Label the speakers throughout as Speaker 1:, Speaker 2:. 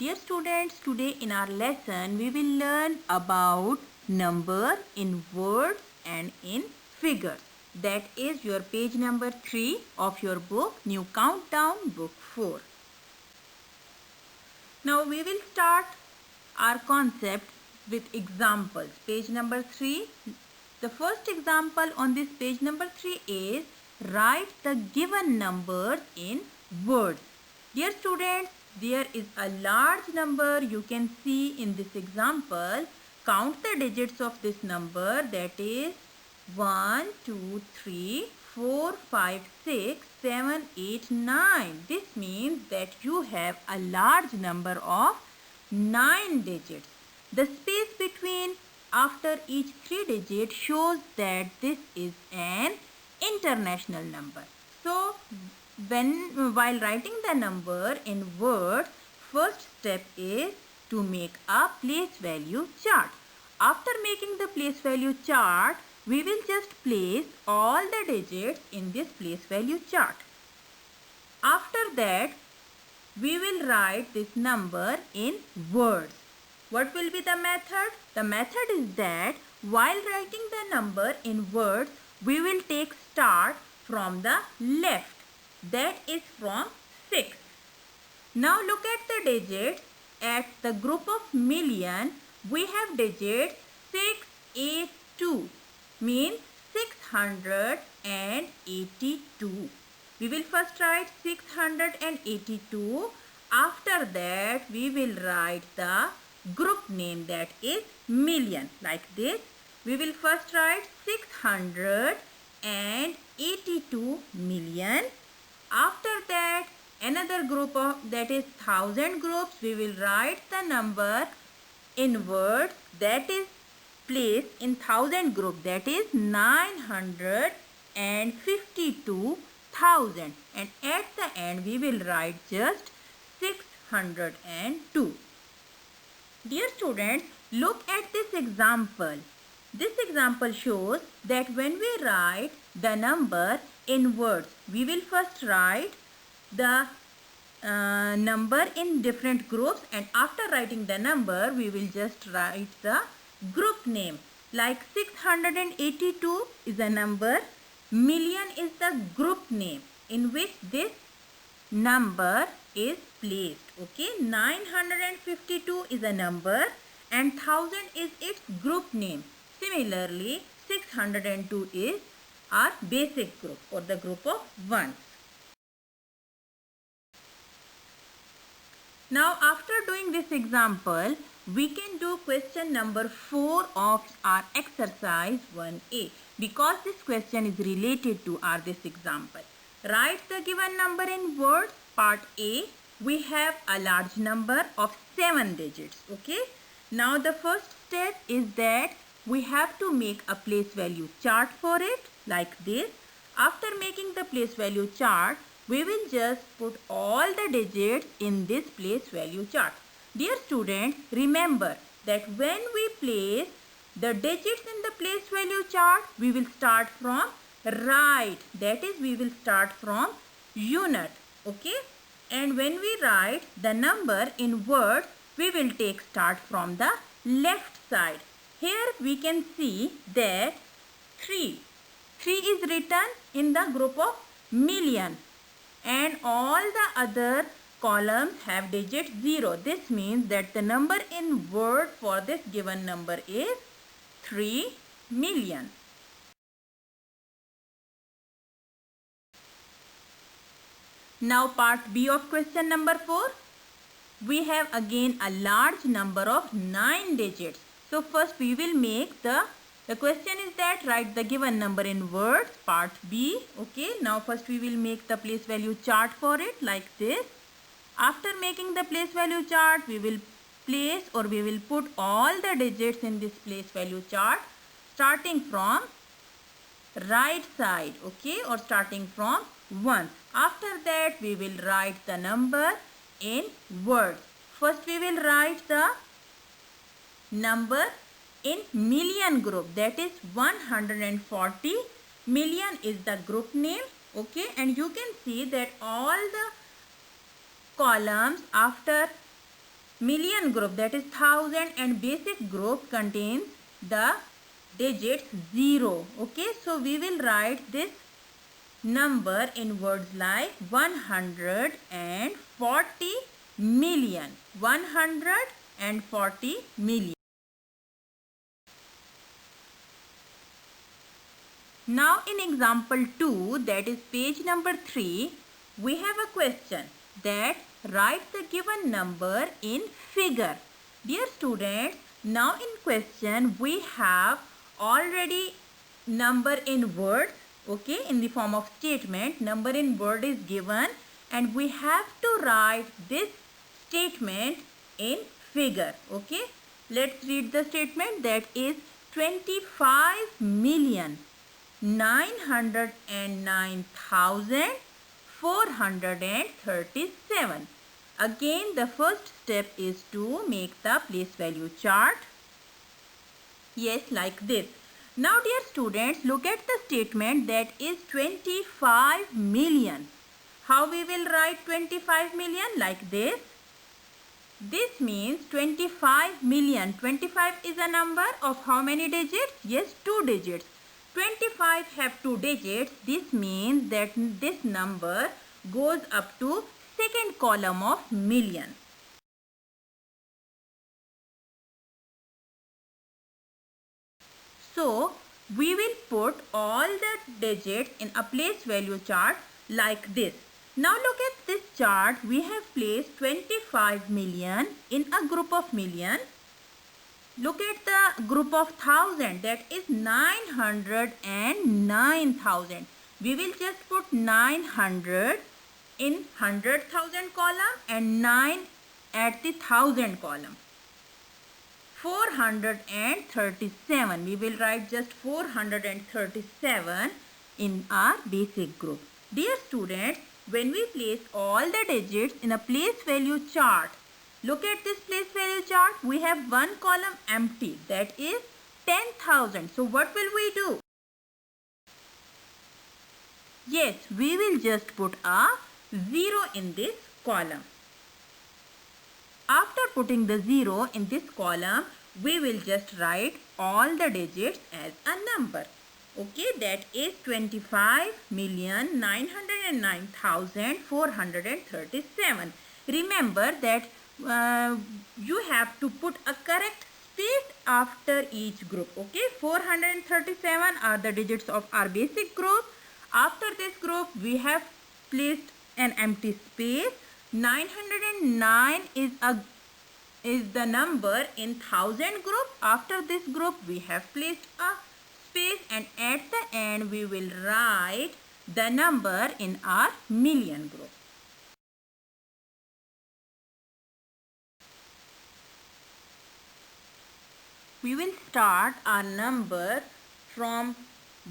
Speaker 1: Dear students, today in our lesson we will learn about number in words and in figures. That is your page number 3 of your book, New Countdown, book 4. Now we will start our concept with examples. Page number 3. The first example on this page number 3 is write the given numbers in words. Dear students, there is a large number you can see in this example. Count the digits of this number, that is 1, 2, 3, 4, 5, 6, 7, 8, 9. This means that you have a large number of 9 digits. The space between after each 3 digits shows that this is an international number. So, while writing the number in words, first step is to make a place value chart. After making the place value chart, we will just place all the digits in this place value chart. After that, we will write this number in words. What will be the method? The method is that while writing the number in words, we will take start from the left. That is from 6. Now look at the digits. At the group of million, we have digits 682, means 682. We will first write 682. After that, we will write the group name, that is million, like this. We will first write 682 million. After that, another group of, that is 1000 groups, we will write the number in words, that is placed in 1000 group, that is 952,000, and at the end we will write just 602. Dear students, look at this example. This example shows that when we write the number in words, we will first write the number in different groups, and after writing the number, we will just write the group name. Like 682 is a number, million is the group name in which this number is placed. Okay, 952 is a number and 1000 is its group name. Similarly, 602 is our basic group or the group of ones. Now, after doing this example, we can do question number 4 of our exercise 1A, because this question is related to this example. Write the given number in words. Part A, we have a large number of 7 digits. Okay. Now, the first step is that we have to make a place value chart for it, like this. After making the place value chart, we will just put all the digits in this place value chart. Dear students, remember that when we place the digits in the place value chart, we will start from right. That is, we will start from unit. Okay. And when we write the number in words, we will take start from the left side. Here we can see that 3 is written in the group of million, and all the other columns have digit 0. This means that the number in word for this given number is 3 million. Now part B of question number 4. We have again a large number of 9 digits. So first we will make the question is that write the given number in words, part B. Okay, now first we will make the place value chart for it, like this. After making the place value chart, we will place or we will put all the digits in this place value chart, starting from right side, okay, or starting from 1. After that, we will write the number in words. First we will write the number in million group, that is 140. Million is the group name. Okay, and you can see that all the columns after million group, that is 1000, and basic group contains the digits 0. Okay, so we will write this number in words like 140 million. 140 million. Now in example 2, that is page number 3, we have a question that write the given number in figure. Dear students, now in question we have already number in words, okay, in the form of statement. Number in word is given and we have to write this statement in figure. Okay, let's read the statement, that is 25,909,437. Again, the first step is to make the place value chart. Yes, like this. Now dear students, look at the statement, that is 25 million. How we will write 25 million? Like this. This means 25 million. 25 is a number of how many digits? Yes, 2 digits. 25 have 2 digits. This means that this number goes up to second column of million. So, we will put all the digits in a place value chart like this. Now look at this chart. We have placed 25 million in a group of million. Look at the group of 1000, that is 909,000. We will just put 900 in 100,000 column and 9 at the 1000 column. 437. We will write just 437 in our basic group. Dear students, when we place all the digits in a place value chart, look at this place value chart. We have one column empty, that is 10,000. So what will we do? Yes, we will just put a 0 in this column. After putting the 0 in this column, we will just write all the digits as a number. Okay, that is 25,909,437. Remember that you have to put a correct space after each group. Okay, 437 are the digits of our basic group. After this group, we have placed an empty space. 909 is the number in 1000 group. After this group, we have placed a space, and at the end we will write the number in our million group. We will start our number from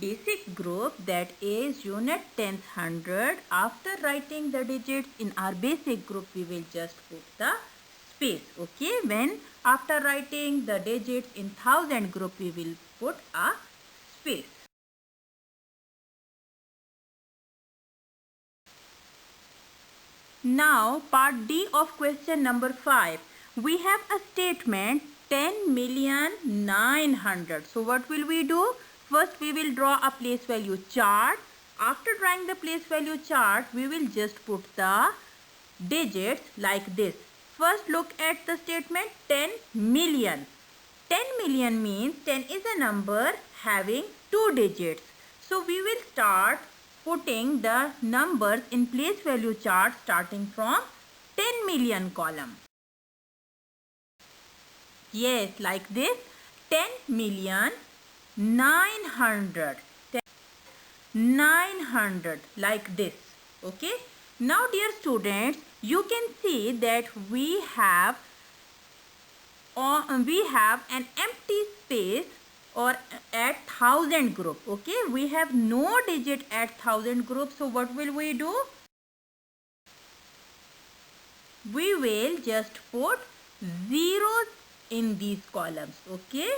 Speaker 1: basic group, that is unit 10th 100. After writing the digits in our basic group, we will just put the space. Okay, when after writing the digits in 1000 group, we will put a space. Now part D of question number 5. We have a statement 10,900,000. So what will we do? First we will draw a place value chart. After drawing the place value chart, we will just put the digits like this. First look at the statement 10 million. 10 million means 10 is a number having 2 digits. So we will start putting the numbers in place value chart starting from 10 million column. Yes, like this. 10,900,000. 900 like this. Okay. Now dear students, you can see that we have an empty space or at 1000 group. Okay, we have no digit at 1000 group. So what will we do? We will just put zeros in these columns. Okay.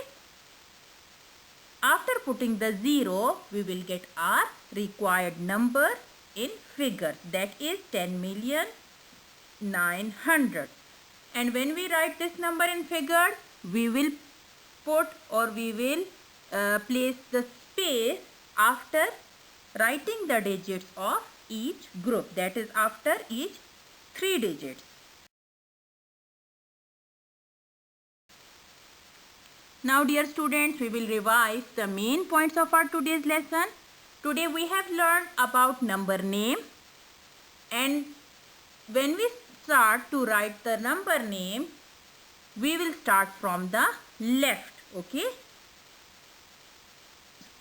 Speaker 1: After putting the 0, we will get our required number in figure, that is 10,900,000. And when we write this number in figures, we will put or we will place the space after writing the digits of each group, that is after each 3 digits. Now dear students, we will revise the main points of our today's lesson. Today we have learned about number name, and when we start to write the number name, we will start from the left, okay?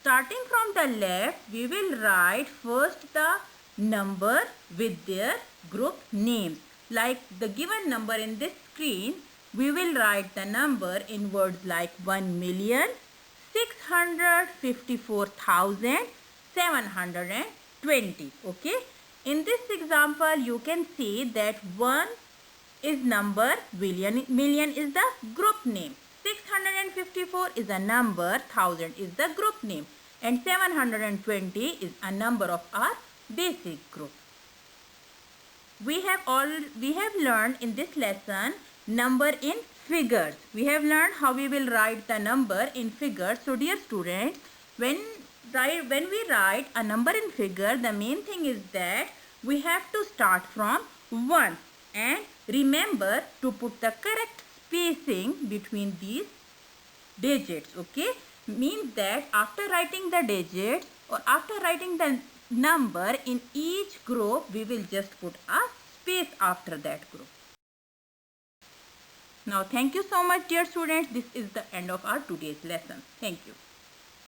Speaker 1: Starting from the left, we will write first the number with their group names. Like the given number in this screen, we will write the number in words like 1,654,720. Okay. In this example, you can see that 1 is number, million is the group name. 654 is a number, 1000 is the group name, and 720 is a number of our basic group. We have learned in this lesson number in figures. We have learned how we will write the number in figures. So dear students, when we write a number in figure, the main thing is that we have to start from 1 and remember to put the correct spacing between these digits. Okay, means that after writing the digits or after writing the number in each group, we will just put a space after that group. Now thank you so much dear students. This is the end of our today's lesson. Thank you.